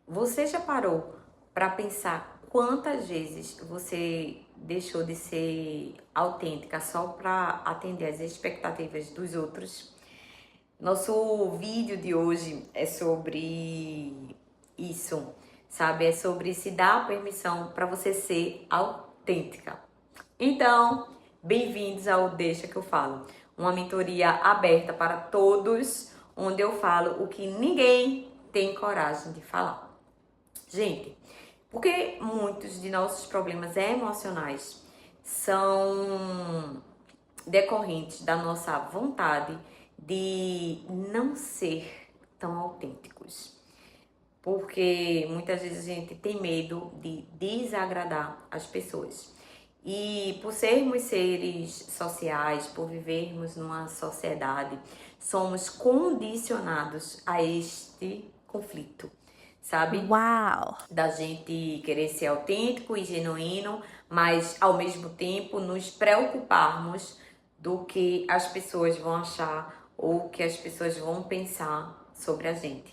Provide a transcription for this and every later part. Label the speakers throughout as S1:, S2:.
S1: Você já parou para pensar quantas vezes você deixou de ser autêntica só para atender às expectativas dos outros? Nosso vídeo de hoje é sobre isso, sabe? É sobre se dar permissão para você ser autêntica. Então, bem-vindos ao Deixa que eu falo, uma mentoria aberta para todos, onde eu falo o que ninguém tem coragem de falar. Gente, porque muitos de nossos problemas emocionais são decorrentes da nossa vontade de não ser tão autênticos. Porque muitas vezes a gente tem medo de desagradar as pessoas. E por sermos seres sociais, por vivermos numa sociedade, somos condicionados a este conflito, sabe?
S2: Uau!
S1: Da gente querer ser autêntico e genuíno, mas ao mesmo tempo nos preocuparmos do que as pessoas vão achar ou que as pessoas vão pensar sobre a gente,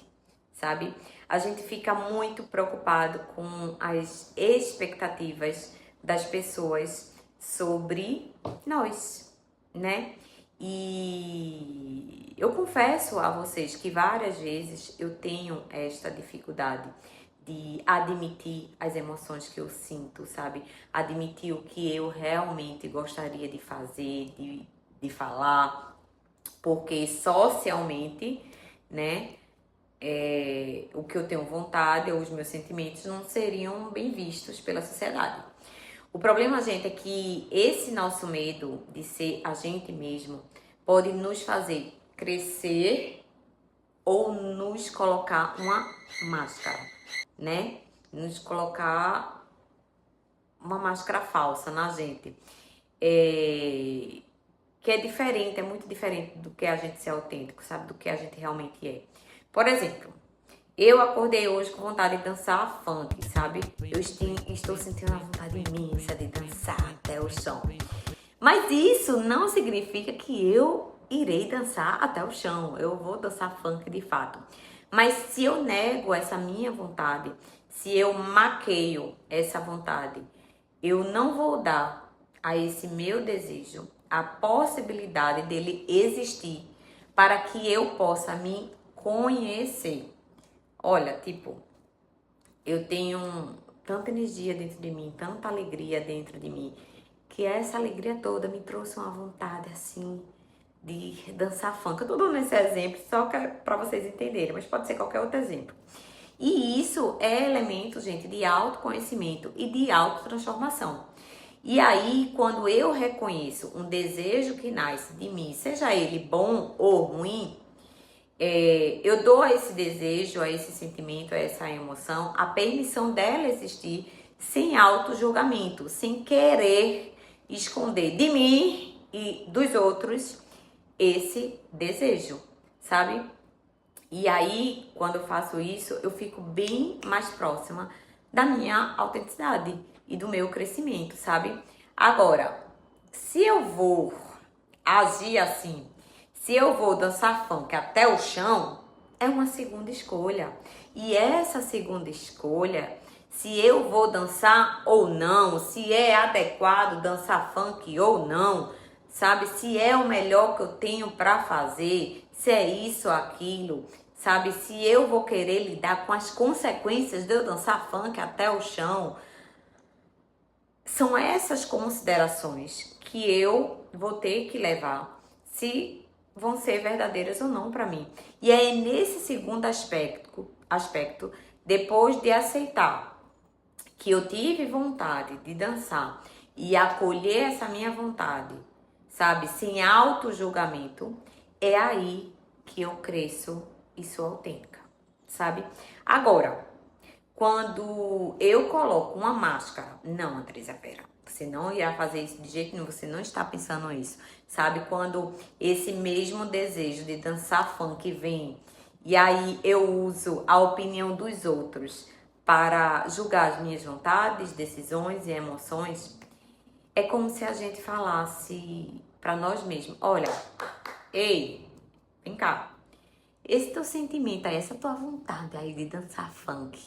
S1: sabe? A gente fica muito preocupado com as expectativas das pessoas sobre nós, né? E eu confesso a vocês que várias vezes eu tenho esta dificuldade de admitir as emoções que eu sinto, sabe? Admitir o que eu realmente gostaria de fazer, de falar, porque socialmente, né, o que eu tenho vontade ou os meus sentimentos não seriam bem vistos pela sociedade. O problema, gente, é que esse nosso medo de ser a gente mesmo pode nos fazer crescer ou nos colocar uma máscara, né? Nos colocar uma máscara falsa na gente. Que é diferente, é muito diferente do que a gente ser autêntico, sabe? Do que a gente realmente é. Por exemplo, eu acordei hoje com vontade de dançar funk, sabe? Estou sentindo uma vontade imensa de dançar até o chão. Mas isso não significa que eu irei dançar até o chão. Eu vou dançar funk de fato. Mas se eu nego essa minha vontade, se eu maqueio essa vontade, eu não vou dar a esse meu desejo a possibilidade dele existir para que eu possa me conhecer. Olha, tipo, eu tenho tanta energia dentro de mim, tanta alegria dentro de mim, que essa alegria toda me trouxe uma vontade assim de dançar funk. Eu tô dando esse exemplo só para vocês entenderem, mas pode ser qualquer outro exemplo. E isso é elemento, gente, de autoconhecimento e de autotransformação. E aí, quando eu reconheço um desejo que nasce de mim, seja ele bom ou ruim, eu dou a esse desejo, a esse sentimento, a essa emoção, a permissão dela existir sem auto-julgamento, sem querer esconder de mim e dos outros esse desejo, sabe? E aí, quando eu faço isso, eu fico bem mais próxima da minha autenticidade e do meu crescimento, sabe? Agora, se eu vou agir assim, se eu vou dançar funk até o chão, é uma segunda escolha. E essa segunda escolha, se eu vou dançar ou não, se é adequado dançar funk ou não, sabe? Se é o melhor que eu tenho para fazer, se é isso ou aquilo, sabe? Se eu vou querer lidar com as consequências de eu dançar funk até o chão, são essas considerações que eu vou ter que levar se vão ser verdadeiras ou não para mim. E é nesse segundo aspecto, depois de aceitar que eu tive vontade de dançar e acolher essa minha vontade, sabe, sem auto-julgamento, é aí que eu cresço e sou autêntica, sabe? Agora, quando eu coloco uma máscara, não, Andresa, pera, você não irá fazer isso de jeito nenhum, você não está pensando nisso, sabe? Quando esse mesmo desejo de dançar funk vem e aí eu uso a opinião dos outros para julgar as minhas vontades, decisões e emoções, é como se a gente falasse para nós mesmos, olha, ei, vem cá, esse teu sentimento aí, essa tua vontade aí de dançar funk,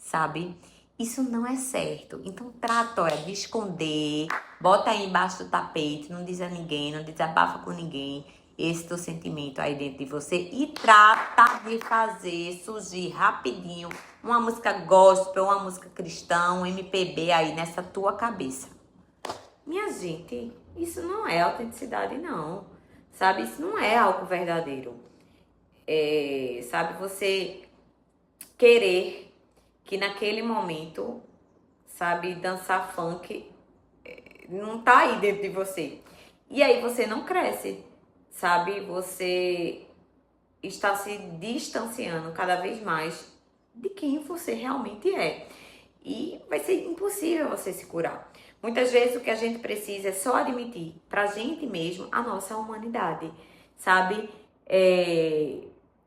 S1: sabe? Isso não é certo. Então trata, olha, de esconder, bota aí embaixo do tapete, não diz a ninguém, não desabafa com ninguém esse teu sentimento aí dentro de você e trata de fazer surgir rapidinho uma música gospel, uma música cristã, um MPB aí nessa tua cabeça. Minha gente, isso não é autenticidade, não. Sabe? Isso não é algo verdadeiro. Sabe? Você querer que naquele momento, sabe, dançar funk não tá aí dentro de você. E aí você não cresce, sabe? Você está se distanciando cada vez mais de quem você realmente é. E vai ser impossível você se curar. Muitas vezes o que a gente precisa é só admitir pra gente mesmo a nossa humanidade, sabe?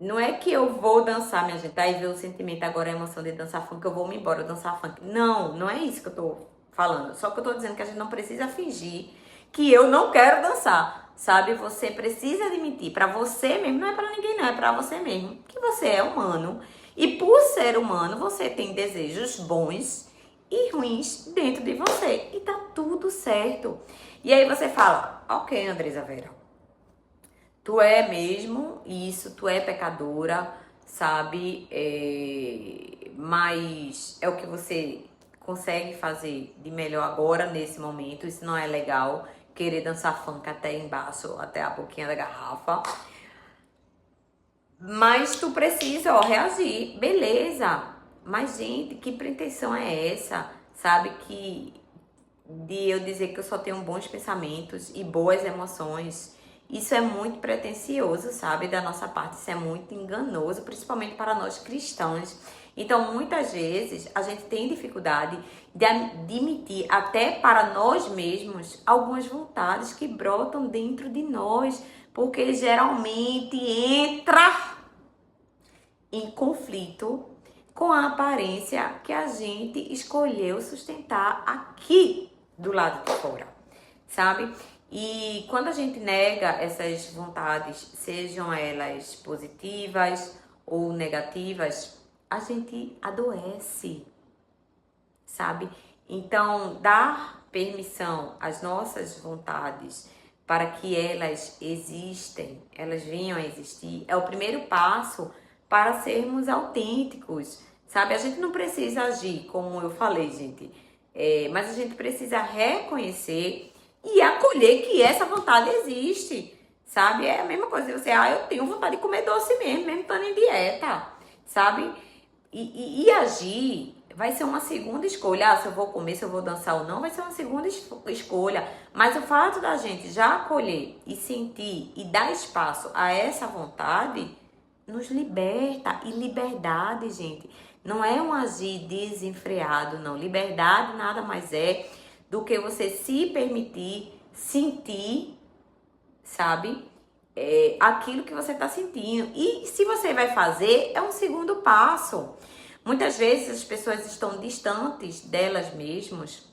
S1: Não é que eu vou dançar, minha gente, aí ver o sentimento agora, a emoção de dançar funk, eu vou me embora dançar funk. Não, não é isso que eu tô falando. Só que eu tô dizendo que a gente não precisa fingir que eu não quero dançar, sabe? Você precisa admitir pra você mesmo, não é pra ninguém não, é pra você mesmo, que você é humano. E por ser humano, você tem desejos bons e ruins dentro de você. E tá tudo certo. E aí você fala, ok, Andresa Vera, tu é mesmo isso, tu é pecadora, sabe? Mas é o que você consegue fazer de melhor agora, nesse momento. Isso não é legal, querer dançar funk até embaixo, até a boquinha da garrafa. Mas tu precisa, ó, reagir. Beleza. Mas, gente, que pretensão é essa? Sabe, de eu dizer que eu só tenho bons pensamentos e boas emoções. Isso é muito pretensioso, sabe, da nossa parte. Isso é muito enganoso, principalmente para nós cristãos. Então, muitas vezes, a gente tem dificuldade de admitir até para nós mesmos algumas vontades que brotam dentro de nós, porque geralmente entra em conflito com a aparência que a gente escolheu sustentar aqui do lado de fora, sabe? E quando a gente nega essas vontades, sejam elas positivas ou negativas, a gente adoece, sabe? Então, dar permissão às nossas vontades para que elas existem, elas venham a existir, é o primeiro passo para sermos autênticos, sabe? A gente não precisa agir, como eu falei, gente, mas a gente precisa reconhecer e acolher que essa vontade existe, sabe? É a mesma coisa, você, eu tenho vontade de comer doce mesmo estando em dieta, sabe? E agir vai ser uma segunda escolha. Se eu vou comer, se eu vou dançar ou não, vai ser uma segunda escolha. Mas o fato da gente já acolher e sentir e dar espaço a essa vontade nos liberta. E liberdade, gente, não é um agir desenfreado, não. Liberdade nada mais é do que você se permitir sentir, sabe? Aquilo que você está sentindo. E se você vai fazer, é um segundo passo. Muitas vezes as pessoas estão distantes delas mesmas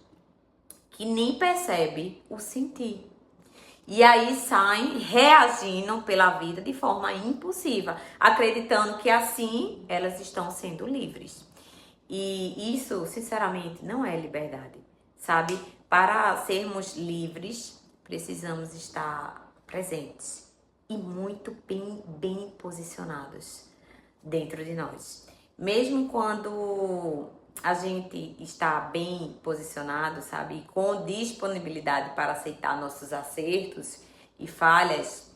S1: que nem percebem o sentir. E aí saem reagindo pela vida de forma impulsiva, acreditando que assim elas estão sendo livres. E isso, sinceramente, não é liberdade, sabe? Para sermos livres, precisamos estar presentes e muito bem posicionados dentro de nós. Mesmo quando a gente está bem posicionado, sabe, com disponibilidade para aceitar nossos acertos e falhas,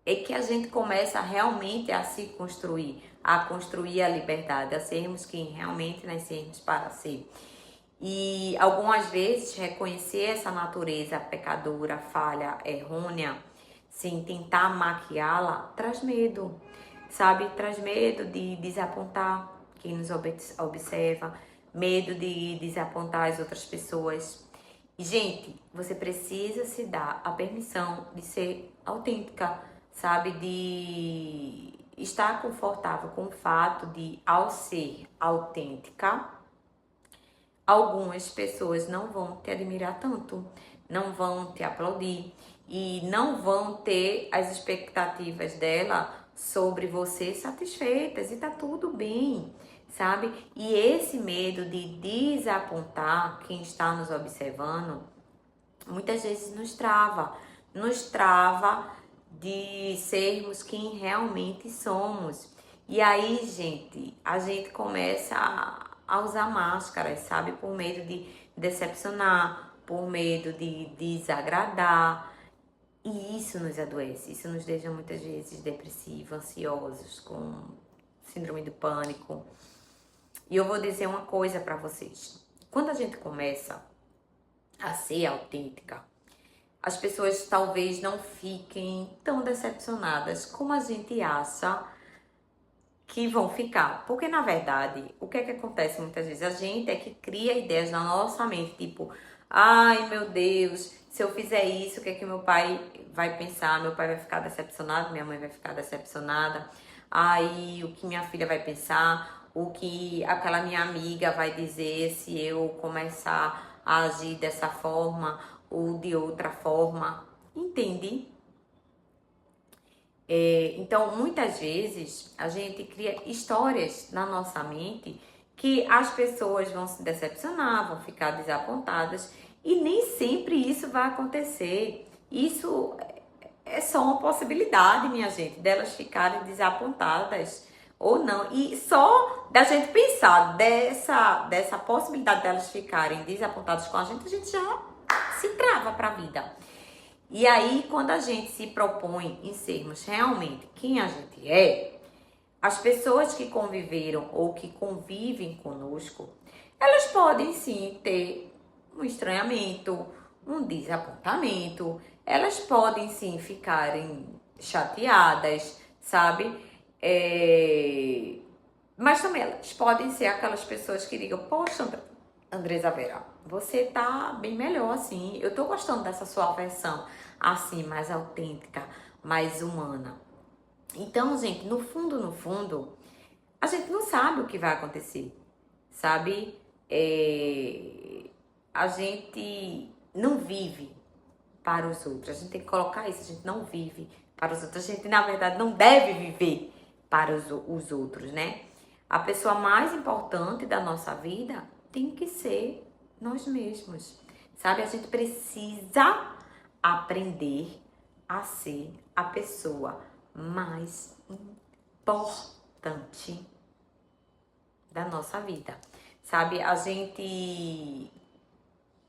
S1: é que a gente começa realmente a se construir, a construir a liberdade, a sermos quem realmente nascemos para ser. E algumas vezes reconhecer essa natureza pecadora, falha, errônea, sem tentar maquiá-la, traz medo, sabe? Traz medo de desapontar quem nos observa, medo de desapontar as outras pessoas. E, gente, você precisa se dar a permissão de ser autêntica, sabe? De estar confortável com o fato de, ao ser autêntica, algumas pessoas não vão te admirar tanto, não vão te aplaudir e não vão ter as expectativas dela sobre você satisfeitas, e tá tudo bem, sabe? E esse medo de desapontar quem está nos observando, muitas vezes nos trava de sermos quem realmente somos. E aí, gente, a gente começa a usar máscaras, sabe? Por medo de decepcionar, por medo de desagradar. E isso nos adoece, isso nos deixa muitas vezes depressivos, ansiosos, com síndrome do pânico. E eu vou dizer uma coisa pra vocês. Quando a gente começa a ser autêntica, as pessoas talvez não fiquem tão decepcionadas como a gente acha que vão ficar. Porque, na verdade, o que é que acontece muitas vezes? A gente é que cria ideias na nossa mente, tipo, ai meu Deus, se eu fizer isso, o que é que meu pai vai pensar? Meu pai vai ficar decepcionado, minha mãe vai ficar decepcionada. Aí, o que minha filha vai pensar? O que aquela minha amiga vai dizer se eu começar a agir dessa forma ou de outra forma? Entende? Então, muitas vezes, a gente cria histórias na nossa mente que as pessoas vão se decepcionar, vão ficar desapontadas e nem sempre isso vai acontecer. Isso é só uma possibilidade, minha gente, delas ficarem desapontadas ou não. E só da gente pensar dessa possibilidade delas ficarem desapontadas com a gente já se trava para a vida. E aí, quando a gente se propõe em sermos realmente quem a gente é, as pessoas que conviveram ou que convivem conosco, elas podem sim ter um estranhamento, um desapontamento, elas podem sim ficarem chateadas, sabe? Mas também elas podem ser aquelas pessoas que digam, poxa, Andresa Vera, você tá bem melhor assim. Eu tô gostando dessa sua versão assim, mais autêntica, mais humana. Então, gente, no fundo, a gente não sabe o que vai acontecer, sabe? A gente não vive para os outros. A gente tem que colocar isso, a gente não vive para os outros. A gente, na verdade, não deve viver para os outros, né? A pessoa mais importante da nossa vida tem que ser nós mesmos, sabe? A gente precisa aprender a ser a pessoa mais importante da nossa vida, sabe? A gente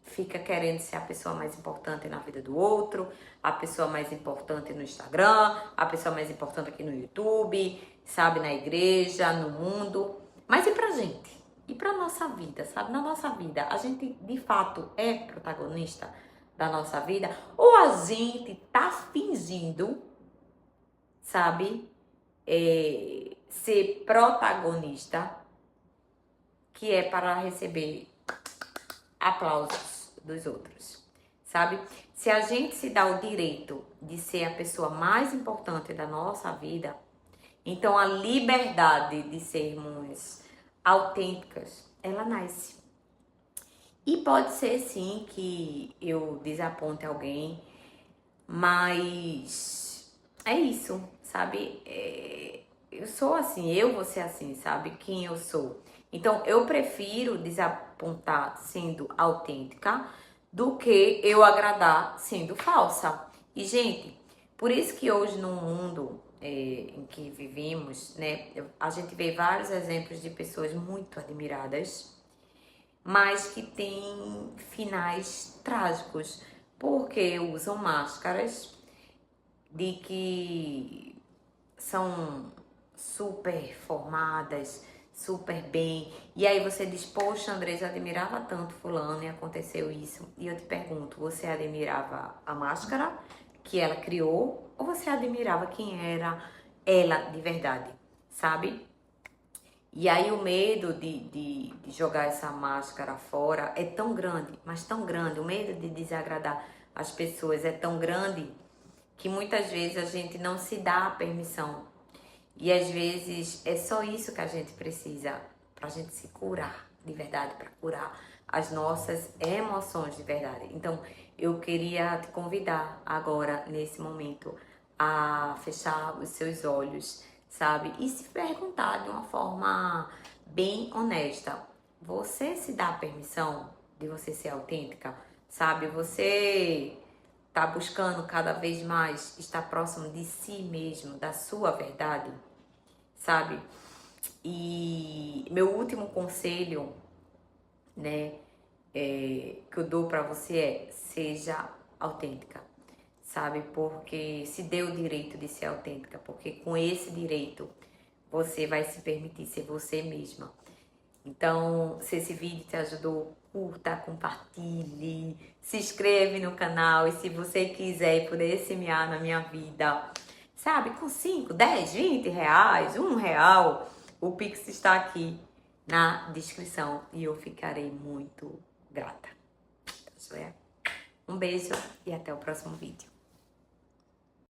S1: fica querendo ser a pessoa mais importante na vida do outro, a pessoa mais importante no Instagram, a pessoa mais importante aqui no YouTube, sabe, na igreja, no mundo. Mas e pra gente? E pra nossa vida, sabe? Na nossa vida, a gente de fato é protagonista da nossa vida? Ou a gente tá fingindo, sabe, ser protagonista, que é para receber aplausos dos outros, sabe? Se a gente se dá o direito de ser a pessoa mais importante da nossa vida, então a liberdade de sermos autênticas, ela nasce. E pode ser sim que eu desaponte alguém, mas é isso, sabe? Eu sou assim, eu vou ser assim, sabe? Quem eu sou. Então, eu prefiro desapontar sendo autêntica do que eu agradar sendo falsa. E, gente, por isso que hoje no mundo em que vivemos, né, a gente vê vários exemplos de pessoas muito admiradas, mas que têm finais trágicos, porque usam máscaras de que são super formadas, super bem. E aí você diz, poxa, Andresa, eu admirava tanto fulano e aconteceu isso. E eu te pergunto, você admirava a máscara que ela criou ou você admirava quem era ela de verdade, sabe? E aí o medo de jogar essa máscara fora é tão grande, mas tão grande. O medo de desagradar as pessoas é tão grande que muitas vezes a gente não se dá a permissão. E às vezes é só isso que a gente precisa pra gente se curar de verdade, pra curar as nossas emoções de verdade. Então, eu queria te convidar agora, nesse momento, a fechar os seus olhos, sabe? E se perguntar de uma forma bem honesta. Você se dá a permissão de você ser autêntica, sabe? Você tá buscando cada vez mais estar próximo de si mesmo, da sua verdade, sabe? E meu último conselho, né, que eu dou pra você é: seja autêntica, sabe? Porque se dê o direito de ser autêntica, porque com esse direito você vai se permitir ser você mesma. Então, se esse vídeo te ajudou, curta, compartilhe, se inscreve no canal e se você quiser poder semear na minha vida, sabe, com 5, 10, 20 reais, R$ 1, o Pix está aqui na descrição e eu ficarei muito grata. Um beijo e até o próximo vídeo.